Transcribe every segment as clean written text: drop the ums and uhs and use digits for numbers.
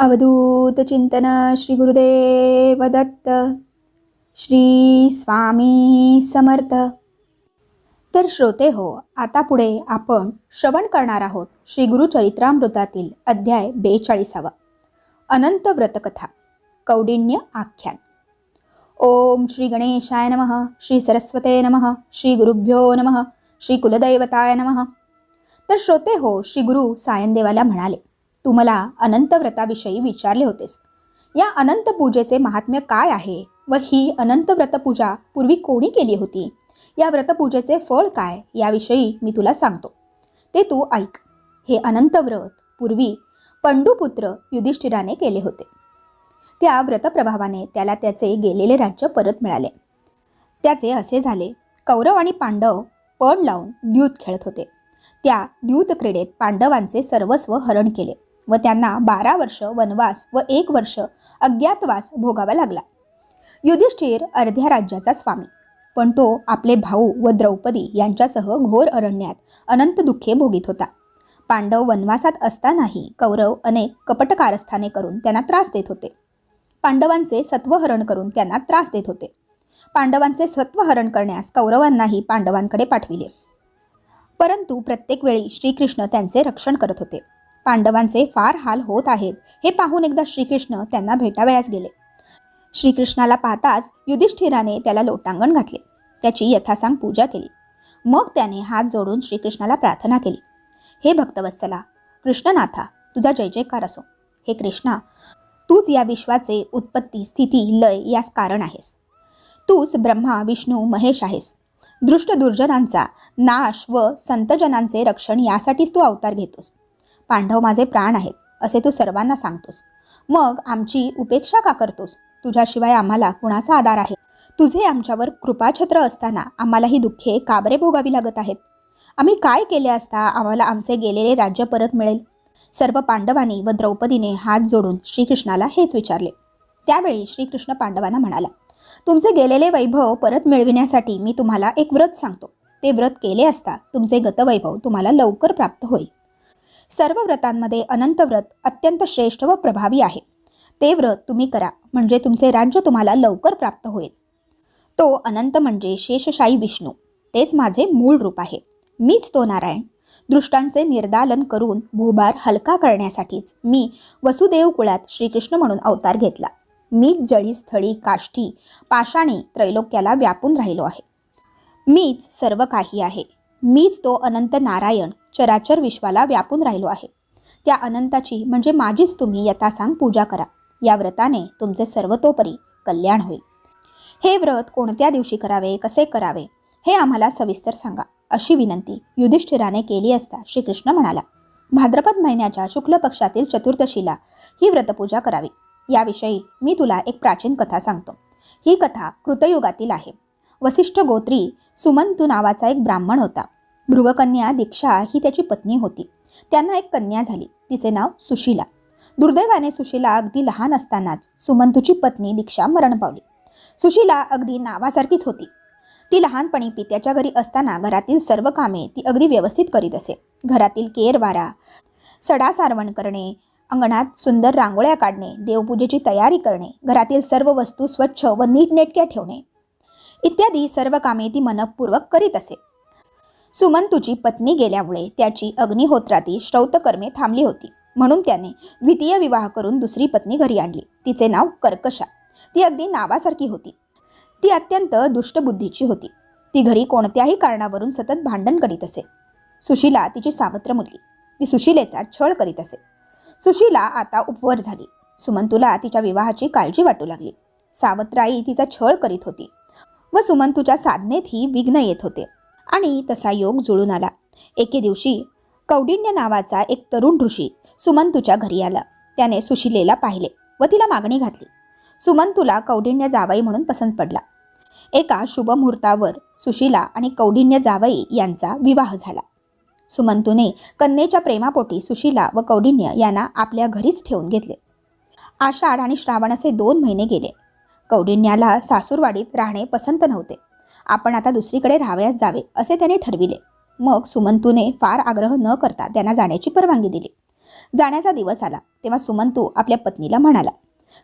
अवधूत चिंतन श्री गुरुदेव दत्त. श्री स्वामी समर्थ. तर श्रोते हो, आता पुढे आपण श्रवण करणार आहोत श्री गुरुचरित्रामृतातील अध्याय 42 अनंत व्रतकथा कौंडिण्य आख्यान. ओम श्री गणेशाय नमः. श्री सरस्वते नमः. श्री गुरुभ्यो नमः. श्री कुलदैवताय नमः. तर श्रोते हो, श्री गुरु सायनदेवाला म्हणाले, तू मला अनंत व्रताविषयी विचारले होतेस. या अनंत पूजेचे महात्म्य काय आहे व ही अनंत व्रतपूजा पूर्वी कोणी केली होती, या व्रतपूजेचे फळ काय याविषयी मी तुला सांगतो, ते तू ऐक. हे अनंत व्रत पूर्वी पंडुपुत्र युधिष्ठिराने केले होते. त्या व्रतप्रभावाने त्याला त्याचे गेलेले राज्य परत मिळाले. त्याचे असे झाले, कौरव आणि पांडव पण लावून द्यूत खेळत होते. त्या द्यूत क्रीडेत पांडवांचे सर्वस्व हरण केले व त्यांना 12 वर्ष वनवास व 1 वर्ष अज्ञातवास भोगावा लागला. युधिष्ठिर अर्ध्या राज्याचा स्वामी, पण तो आपले भाऊ व द्रौपदी यांच्यासह घोर अरण्यात अनंत दुःखे भोगीत होता. पांडव वनवासात असतानाही कौरव अनेक कपट कारस्थाने करून त्यांना त्रास देत होते. पांडवांचे सत्वहरण करून त्यांना त्रास देत होते. पांडवांचे सत्वहरण करण्यास कौरवांनाही पांडवांकडे पाठविले, परंतु प्रत्येक वेळी श्रीकृष्ण त्यांचे रक्षण करत होते. पांडवांचे फार हाल होत आहेत हे पाहून एकदा श्रीकृष्ण त्यांना भेटावयास गेले. श्रीकृष्णाला पाहताच युधिष्ठिराने त्याला लोटांगण घातले, त्याची यथासांग पूजा केली. मग त्याने हात जोडून श्रीकृष्णाला प्रार्थना केली, हे भक्तवत्सला कृष्णनाथा, तुझा जय जयकार असो. हे कृष्णा, तूच या विश्वाचे उत्पत्ती स्थिती लय यास कारण आहेस. तूच ब्रह्मा विष्णू महेश आहेस. दृष्ट दुर्जनांचा नाश व संतजनांचे रक्षण यासाठीच तू अवतार घेतोस. पांडव माझे प्राण आहेत असे तू सर्वांना सांगतोस, मग आमची उपेक्षा का करतोस? तुझ्याशिवाय आम्हाला कुणाचा आधार आहे? तुझे आमच्यावर कृपाछत्र असताना आम्हाला ही दुःखे का बरे भोगावी लागत आहेत? आम्ही काय केले असता आम्हाला आमचे गेलेले राज्य परत मिळेल? सर्व पांडवांनी व द्रौपदीने हात जोडून श्रीकृष्णाला हेच विचारले. त्यावेळी श्रीकृष्ण पांडवांना म्हणाला, तुमचे गेलेले वैभव परत मिळविण्यासाठी मी तुम्हाला एक व्रत सांगतो. ते व्रत केले असता तुमचे गतवैभव तुम्हाला लवकर प्राप्त होईल. सर्व व्रतांमध्ये अनंत व्रत अत्यंत श्रेष्ठ व प्रभावी आहे. ते व्रत तुम्ही करा, म्हणजे तुमचे राज्य तुम्हाला लवकर प्राप्त होईल. तो अनंत म्हणजे शेषशायी विष्णू, तेच माझे मूळ रूप आहे. मीच तो नारायण. दृष्टांचे निर्दालन करून भूभार हलका करण्यासाठीच मी वसुदेव कुळात श्रीकृष्ण म्हणून अवतार घेतला. मीच जळी स्थळी काष्ठी पाषाणी त्रैलोक्याला व्यापून राहिलो आहे. मीच सर्व काही आहे. मीच तो अनंत नारायण चराचर विश्वाला व्यापून राहिलो आहे. त्या अनंताची म्हणजे माझीच तुम्ही यथासांग पूजा करा. या व्रताने तुमचे सर्वतोपरी कल्याण होईल. हे व्रत कोणत्या दिवशी करावे, कसे करावे हे आम्हाला सविस्तर सांगा, अशी विनंती युधिष्ठिराने केली असता श्रीकृष्ण म्हणाला, भाद्रपद महिन्याच्या शुक्ल पक्षातील चतुर्दशीला ही व्रतपूजा करावी. याविषयी मी तुला एक प्राचीन कथा सांगतो. ही कथा कृतयुगातील आहे. वसिष्ठ गोत्री सुमंतू नावाचा एक ब्राह्मण होता. भृगकन्या दीक्षा ही त्याची पत्नी होती. त्यांना एक कन्या झाली, तिचे नाव सुशीला. दुर्दैवाने सुशीला अगदी लहान असतानाच सुमंतूची पत्नी दीक्षा मरण पावली. सुशीला अगदी नावासारखीच होती. ती लहानपणी पित्याच्या घरी असताना घरातील सर्व कामे ती अगदी व्यवस्थित करीत असे. घरातील केरवारा, सडा सारवण करणे, अंगणात सुंदर रांगोळ्या काढणे, देवपूजेची तयारी करणे, घरातील सर्व वस्तू स्वच्छ व नीटनेटक्या ठेवणे इत्यादी सर्व कामे ती मनपूर्वक करीत असे. सुमंतूची पत्नी गेल्यामुळे त्याची अग्निहोत्राती श्रौतकर्मे थांबली होती. म्हणून त्याने द्वितीय विवाह करून दुसरी पत्नी घरी आणली. तिचे नाव कर्कशा. ती अगदी नावासारखी होती. ती अत्यंत दुष्टबुद्धीची होती. ती घरी कोणत्याही कारणावरून सतत भांडण करीत असे. सुशीला तिची सावत्र मुलगी. ती सुशीलेचा छळ करीत असे. सुशीला आता उपवर झाली. सुमंतूला तिच्या विवाहाची काळजी वाटू लागली. सावत्राई तिचा छळ करीत होती व सुमंतूच्या साधनेतही विघ्न येत होते. आणि तसा योग जुळून आला. एके दिवशी कौंडिण्य नावाचा एक तरुण ऋषी सुमंतूच्या घरी आला. त्याने सुशीलेला पाहिले व तिला मागणी घातली. सुमंतूला कौंडिण्य जावई म्हणून पसंत पडला. एका शुभ मुहूर्तावर सुशीला आणि कौंडिण्य जावई यांचा विवाह झाला. सुमंतूने कन्येच्या प्रेमापोटी सुशीला व कौंडिण्य यांना आपल्या घरीच ठेवून घेतले. आषाढ आणि श्रावण असे 2 महिने गेले. कौंडिण्याला सासूरवाडीत राहणे पसंत नव्हते. आपण आता दुसरीकडे राहावयास जावे असे त्याने ठरविले. मग सुमंतूने फार आग्रह न करता त्यांना जाण्याची परवानगी दिली. जाण्याचा दिवस आला तेव्हा सुमंतू आपल्या पत्नीला म्हणाला,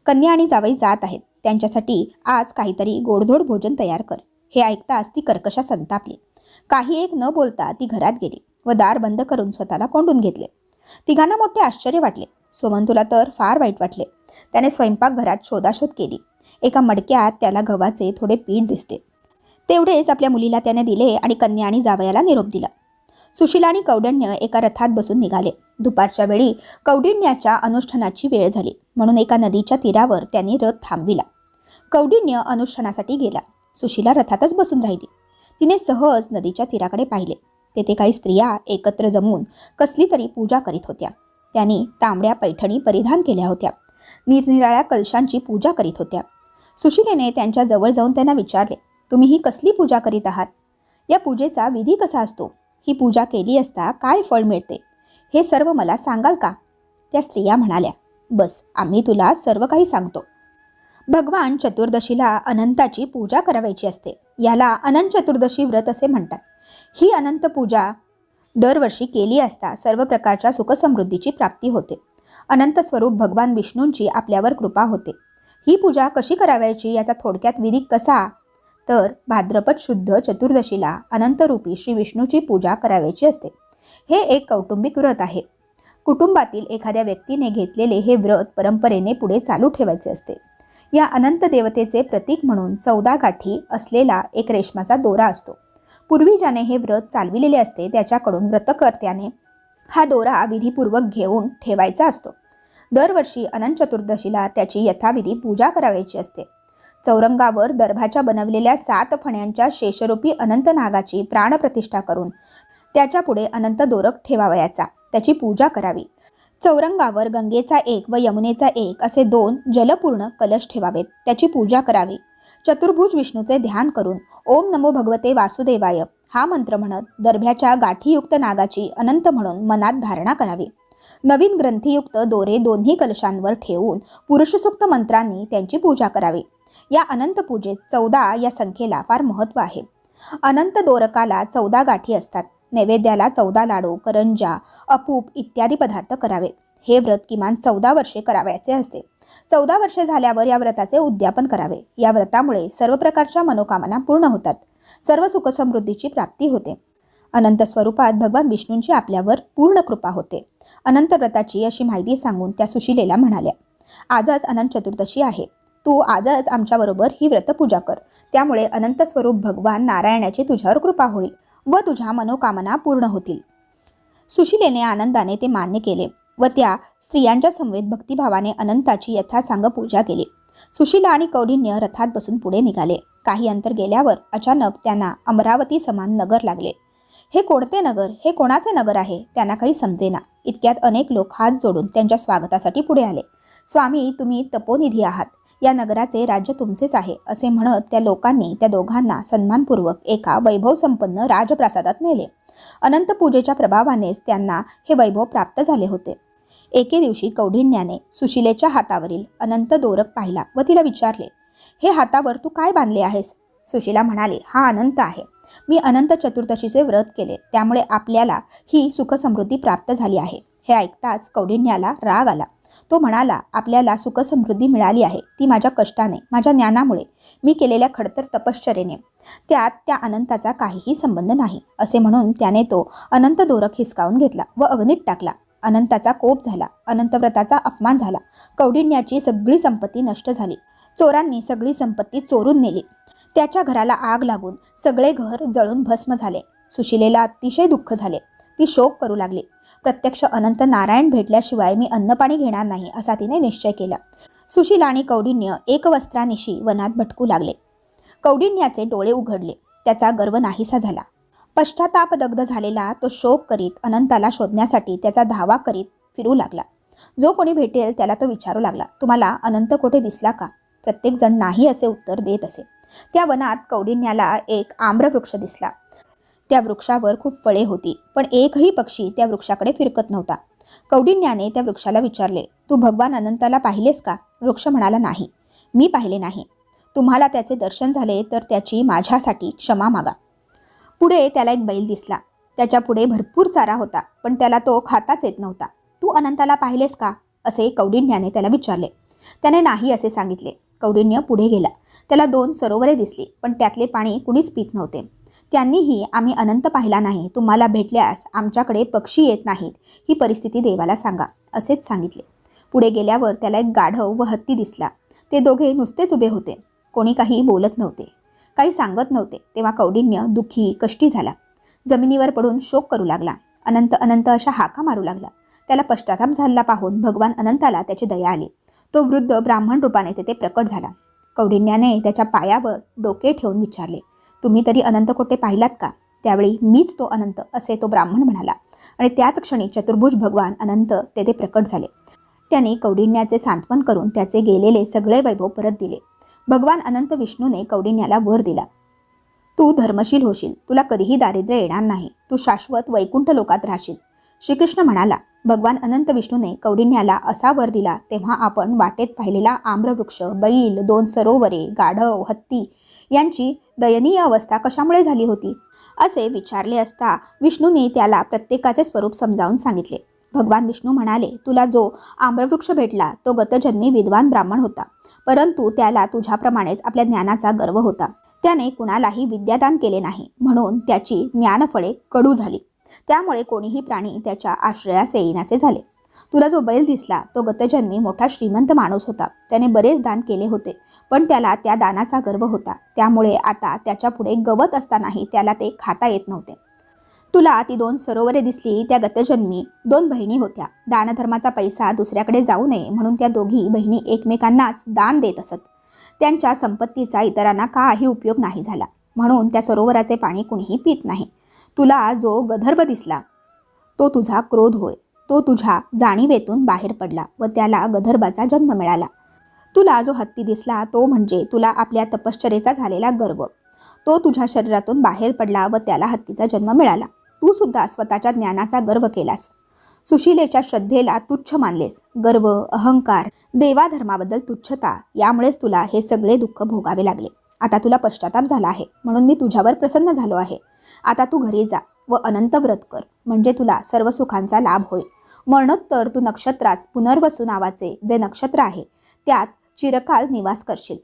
कन्या आणि जावई जात आहेत, त्यांच्यासाठी आज काहीतरी गोडधोड भोजन तयार कर. हे ऐकताच ती कर्कशा संतापली. काही एक न बोलता ती घरात गेली व दार बंद करून स्वतःला कोंडून घेतले. तिघांना मोठे आश्चर्य वाटले. सुमंतूला तर फार वाईट वाटले. त्याने स्वयंपाकघरात शोधाशोध केली. एका मडक्यात त्याला गव्हाचे थोडे पीठ दिसते. तेवढेच आपल्या मुलीला त्याने दिले आणि कन्या आणि जावयाला निरोप दिला. सुशीला आणि कौंडिण्य एका रथात बसून निघाले. दुपारच्या वेळी कौंडिण्याच्या अनुष्ठानाची वेळ झाली म्हणून एका नदीच्या तीरावर त्यांनी रथ थांबविला. कौंडिण्य अनुष्ठानासाठी गेला. सुशीला रथातच बसून राहिली. तिने सहज नदीच्या तीराकडे पाहिले. तेथे काही स्त्रिया एकत्र जमून कसली तरी पूजा करीत होत्या. त्यांनी तांबड्या पैठणी परिधान केल्या होत्या. निरनिराळ्या कलशांची पूजा करीत होत्या. सुशीलेने त्यांच्या जवळ जाऊन त्यांना विचारले, तुम्ही ही कसली पूजा करीत आहात? या पूजेचा विधी कसा असतो? ही पूजा केली असता काय फळ मिळते? हे सर्व मला सांगाल का? त्या स्त्रिया म्हणाल्या, बस आम्ही तुला सर्व काही सांगतो. भगवान चतुर्दशीला अनंताची पूजा करावयाची असते. याला अनंत चतुर्दशी व्रत असे म्हणतात. ही अनंत पूजा दरवर्षी केली असता सर्व प्रकारच्या सुखसमृद्धीची प्राप्ती होते. अनंत स्वरूप भगवान विष्णूंची आपल्यावर कृपा होते. ही पूजा कशी करावयाची याचा थोडक्यात विधी कसा? तर भाद्रपद शुद्ध चतुर्दशीला अनंतरूपी श्री विष्णूची पूजा करावयाची असते. हे एक कौटुंबिक व्रत आहे. कुटुंबातील एखाद्या व्यक्तीने घेतलेले हे व्रत परंपरेने पुढे चालू ठेवायचे असते. या अनंत देवतेचे प्रतीक म्हणून 14 गाठी असलेला एक रेशमाचा दोरा असतो. पूर्वी ज्याने हे व्रत चालविलेले असते त्याच्याकडून व्रतकर्त्याने हा दोरा विधीपूर्वक घेऊन ठेवायचा असतो. दरवर्षी अनंत चतुर्दशीला त्याची यथाविधी पूजा करावयाची असते. चौरंगावर दर्भाच्या बनवलेल्या 7 फण्यांच्या शेषरूपी अनंत नागाची प्राणप्रतिष्ठा करून त्याच्या पुढे अनंत दोरक ठेवावयाचा. त्याची पूजा करावी. चौरंगावर गंगेचा एक व यमुनेचा एक असे 2 जलपूर्ण कलश ठेवावेत. त्याची पूजा करावी. चतुर्भुज विष्णूचे ध्यान करून ओम नमो भगवते वासुदेवाय हा मंत्र म्हणत दर्भ्याच्या गाठीयुक्त नागाची अनंत म्हणून मनात धारणा करावी. नवीन ग्रंथीयुक्त दोरे दोन्ही कलशांवर ठेवून पुरुषसूक्त मंत्रांनी त्यांची पूजा करावी. या अनंत पूजेत 14 या संख्येला फार महत्त्व आहे. अनंत दोरकाला 14 गाठी असतात. नैवेद्याला 14 लाडू, करंजा, अपूप इत्यादी पदार्थ करावेत. हे व्रत किमान 14 वर्षे करावयाचे असते. 14 वर्षे झाल्यावर या व्रताचे उद्यापन करावे. या व्रतामुळे सर्व प्रकारच्या मनोकामना पूर्ण होतात. सर्व सुखसमृद्धीची प्राप्ती होते. अनंत स्वरूपात भगवान विष्णूंची आपल्यावर पूर्ण कृपा होते. अनंत व्रताची अशी माहिती सांगून त्या सुशीलेला म्हणाल्या, आजच अनंत चतुर्दशी आहे. तू आजच आमच्याबरोबर ही व्रतपूजा कर. त्यामुळे अनंत स्वरूप भगवान नारायणाची तुझ्यावर कृपा होईल व तुझ्या मनोकामना पूर्ण होतील. सुशीलेने आनंदाने ते मान्य केले व त्या स्त्रियांच्या समवेत भक्तिभावाने अनंताची यथासांग पूजा केली. सुशीला आणि कौंडिण्य रथात बसून पुढे निघाले. काही अंतर गेल्यावर अचानक त्यांना अमरावती समान नगर लागले. हे कोणते नगर? हे कोणाचे नगर आहे? त्यांना काही समजेना. इतक्यात अनेक लोक हात जोडून त्यांच्या स्वागतासाठी पुढे आले. स्वामी, तुम्ही तपोनिधी आहात. या नगराचे राज्य तुमचेच आहे असे म्हणत त्या लोकांनी त्या दोघांना सन्मानपूर्वक एका वैभवसंपन्न राजप्रासादात नेले. अनंत पूजेच्या प्रभावानेच त्यांना हे वैभव प्राप्त झाले होते. एके दिवशी कौंडिण्याने सुशीलेच्या हातावरील अनंत दोरक पाहिला व तिला विचारले, हे हातावर तू काय बांधले आहेस? सुशीला म्हणाली, हा अनंत आहे. मी अनंत चतुर्दशीचे व्रत केले, त्यामुळे आपल्याला ही सुखसमृद्धी प्राप्त झाली आहे. हे ऐकताच कौंडिण्याला राग आला. तो म्हणाला, आपल्याला सुखसमृद्धी मिळाली आहे ती माझ्या कष्टाने, माझ्या ज्ञानामुळे, मी केलेल्या खडतर तपश्चर्येने. त्यात त्या अनंताचा काहीही संबंध नाही. असे म्हणून त्याने तो अनंत दोरक हिसकावून घेतला व अग्नीत टाकला. अनंताचा कोप झाला. अनंतव्रताचा अपमान झाला. कौंडिण्याची सगळी संपत्ती नष्ट झाली. चोरांनी सगळी संपत्ती चोरून नेली. त्याच्या घराला आग लागून सगळे घर जळून भस्म झाले. सुशीलेला अतिशय दुःख झाले. ती शोक करू लागली. प्रत्यक्ष अनंत नारायण भेटल्याशिवाय मी अन्नपाणी घेणार नाही असा तिने निश्चय केला. सुशीला आणि कौंडिण्य एक वस्त्रानिशी वनात भटकू लागले. कौंडिण्याचे डोळे उघडले. त्याचा गर्व नाहीसा झाला. पश्चातापदग्ध झालेला तो शोक करीत अनंताला शोधण्यासाठी त्याचा धावा करीत फिरू लागला. जो कोणी भेटेल त्याला तो विचारू लागला, तुम्हाला अनंत कोठे दिसला का? प्रत्येक जण नाही असे उत्तर देत असे. त्या वनात कौंडिण्याला एक आम्रवृक्ष दिसला. त्या वृक्षावर खूप फळे होती, पण एकही पक्षी त्या वृक्षाकडे फिरकत नव्हता. कौंडिण्याने त्या वृक्षाला विचारले, तू भगवान अनंताला पाहिलेस का? वृक्ष म्हणाला, नाही, मी पाहिले नाही. तुम्हाला त्याचे दर्शन झाले तर त्याची माझ्यासाठी क्षमा मागा. पुढे त्याला एक बैल दिसला. त्याच्या पुढे भरपूर चारा होता, पण त्याला तो खाताच येत नव्हता. तू अनंताला पाहिलेस का असे कौंडिण्याने त्याला विचारले. त्याने नाही असे सांगितले. कौंडिण्य पुढे गेला. त्याला 2 सरोवरे दिसली, पण त्यातले पाणी कुणीच पित नव्हते. त्यांनीही आम्ही अनंत पाहिला नाही, तुम्हाला भेटल्यास आमच्याकडे पक्षी येत नाहीत, ही परिस्थिती देवाला सांगा असेच सांगितले. पुढे गेल्यावर त्याला एक गाढव व हत्ती दिसला. ते दोघे नुसतेच उभे होते. कोणी काही बोलत नव्हते, काही सांगत नव्हते. तेव्हा कौंडिण्य दुःखी कष्टी झाला. जमिनीवर पडून शोक करू लागला. अनंत अनंत अशा हाका मारू लागला. त्याला पश्चाताप झालेला पाहून भगवान अनंताला त्याची दया आली. तो वृद्ध ब्राह्मण रूपाने तेथे प्रकट झाला. कौंडिण्याने त्याच्या पायावर डोके ठेवून विचारले, तुम्ही तरी अनंत कोठे पाहिलात का? त्यावेळी मीच तो अनंत असे तो ब्राह्मण म्हणाला. आणि त्याच क्षणी चतुर्भुज भगवान अनंत तेथे प्रकट झाले. त्याने कौंडिण्याचे सांत्वन करून त्याचे गेलेले सगळे वैभव परत दिले. भगवान अनंत विष्णूने कौंडिण्याला वर दिला. तू धर्मशील होशील, तुला कधीही दारिद्र्य येणार नाही, तू शाश्वत वैकुंठ लोकात राहशील. श्रीकृष्ण म्हणाला. भगवान अनंत विष्णूने कौंडिण्याला असा वर दिला तेव्हा आपण वाटेत पाहिलेला आम्रवृक्ष, बैल, 2 सरोवरे, गाढव, हत्ती यांची दयनीय अवस्था कशामुळे झाली होती असे विचारले असता विष्णूने त्याला प्रत्येकाचे स्वरूप समजावून सांगितले. भगवान विष्णू म्हणाले, तुला जो आम्रवृक्ष भेटला तो गतजन्मी विद्वान ब्राह्मण होता, परंतु त्याला तुझ्याप्रमाणेच आपल्या ज्ञानाचा गर्व होता. त्याने कुणालाही विद्यादान केले नाही, म्हणून त्याची ज्ञानफळे कडू झाली. त्यामुळे कोणीही प्राणी त्याच्या आश्रयास येईनासे झाले. तुला जो बैल दिसला तो गतजन्मी मोठा श्रीमंत माणूस होता. त्याने बरेच दान केले होते, पण त्याला त्या दानाचा गर्व होता. त्यामुळे आता त्याच्या पुढे गवत असतानाही त्याला ते खाता येत नव्हते. तुला ती 2 सरोवरे दिसली, त्या गतजन्मी 2 बहिणी होत्या. दानधर्माचा पैसा दुसऱ्याकडे जाऊ नये म्हणून त्या दोघी बहिणी एकमेकांनाच दान देत असत. त्यांच्या संपत्तीचा इतरांना काही उपयोग नाही झाला, म्हणून त्या सरोवराचे पाणी कुणीही पित नाही. तुला जो गंधर्व दिसला तो तुझा क्रोध होय. तो तुझ्या जाणीवेतून बाहेर पडला व त्याला गंधर्वाचा जन्म मिळाला. तुला जो हत्ती दिसला तो म्हणजे तुला आपल्या तपश्चर्येचा झालेला गर्व. तो तुझ्या शरीरातून बाहेर पडला व त्याला हत्तीचा जन्म मिळाला. तू सुद्धा स्वतःच्या ज्ञानाचा गर्व केलास. सुशीलेच्या श्रद्धेला तुच्छ मानलेस. गर्व, अहंकार, देवाधर्माबद्दल तुच्छता यामुळेच तुला हे सगळे दुःख भोगावे लागले. आता तुला पश्चाताप झाला आहे, म्हणून मी तुझ्यावर प्रसन्न झालो आहे. आता तू घरी जा व अनंत व्रत कर, म्हणजे तुला सर्व सुखांचा लाभ होईल. मरणोत्तर तू नक्षत्रात पुनर्वसू नावाचे जे नक्षत्र आहे त्यात चिरकाल निवास करशील.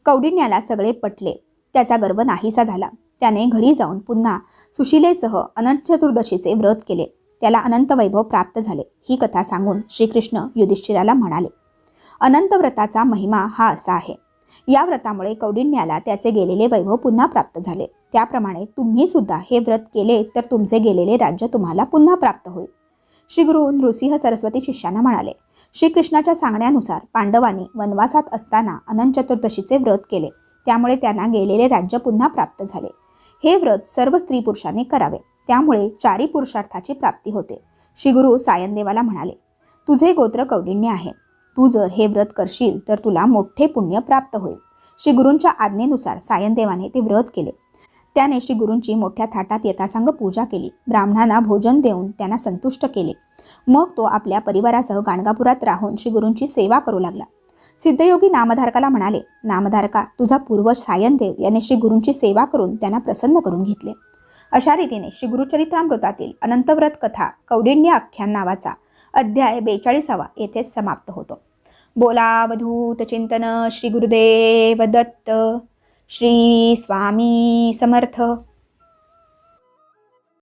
कौंडिण्याला सगळे पटले. त्याचा गर्व नाहीसा झाला. त्याने घरी जाऊन पुन्हा सुशीलेसह अनंत चतुर्दशीचे व्रत केले. त्याला अनंत वैभव प्राप्त झाले. ही कथा सांगून श्रीकृष्ण युधिष्ठिराला म्हणाले, अनंत व्रताचा महिमा हा असा आहे. या व्रतामुळे कौंडिण्याला त्याचे गेलेले वैभव पुन्हा प्राप्त झाले. त्याप्रमाणे तुम्ही सुद्धा हे व्रत केले तर तुमचे गेलेले राज्य तुम्हाला पुन्हा प्राप्त होईल. श्री गुरु नृसिंह सरस्वती शिष्यांना म्हणाले, श्रीकृष्णाच्या सांगण्यानुसार पांडवांनी वनवासात असताना अनंत चतुर्दशीचे व्रत केले. त्यामुळे त्यांना गेलेले राज्य पुन्हा प्राप्त झाले. हे व्रत सर्व स्त्री पुरुषांनी करावे, त्यामुळे 4 पुरुषार्थाची प्राप्ती होते. श्री गुरु सायनदेवाला म्हणाले, तुझे गोत्र कौंडिण्य आहे. तू जर हे व्रत करशील तर तुला मोठे पुण्य प्राप्त होईल. श्री गुरूंच्या आज्ञेनुसार सायनदेवाने ते व्रत केले. त्याने श्री गुरूंची मोठ्या थाटात यथासांग पूजा केली. ब्राह्मणांना भोजन देऊन त्यांना संतुष्ट केले. मग तो आपल्या परिवारासह गाणगापुरात राहून श्री गुरूंची सेवा करू लागला. सिद्धयोगी नामधारकाला म्हणाले, नामधारका, तुझा पूर्वज सायनदेव याने श्री गुरूंची सेवा करून त्यांना प्रसन्न करून घेतले. अशा रीतीने श्री गुरुचरित्रामृतातील अनंतव्रत कथा कौंडिण्य आख्यान नावाचा अध्याय 42 येथेच समाप्त होतो. बोला अवधूत चिंतन श्री गुरुदेव दत्त. श्री स्वामी समर्थ.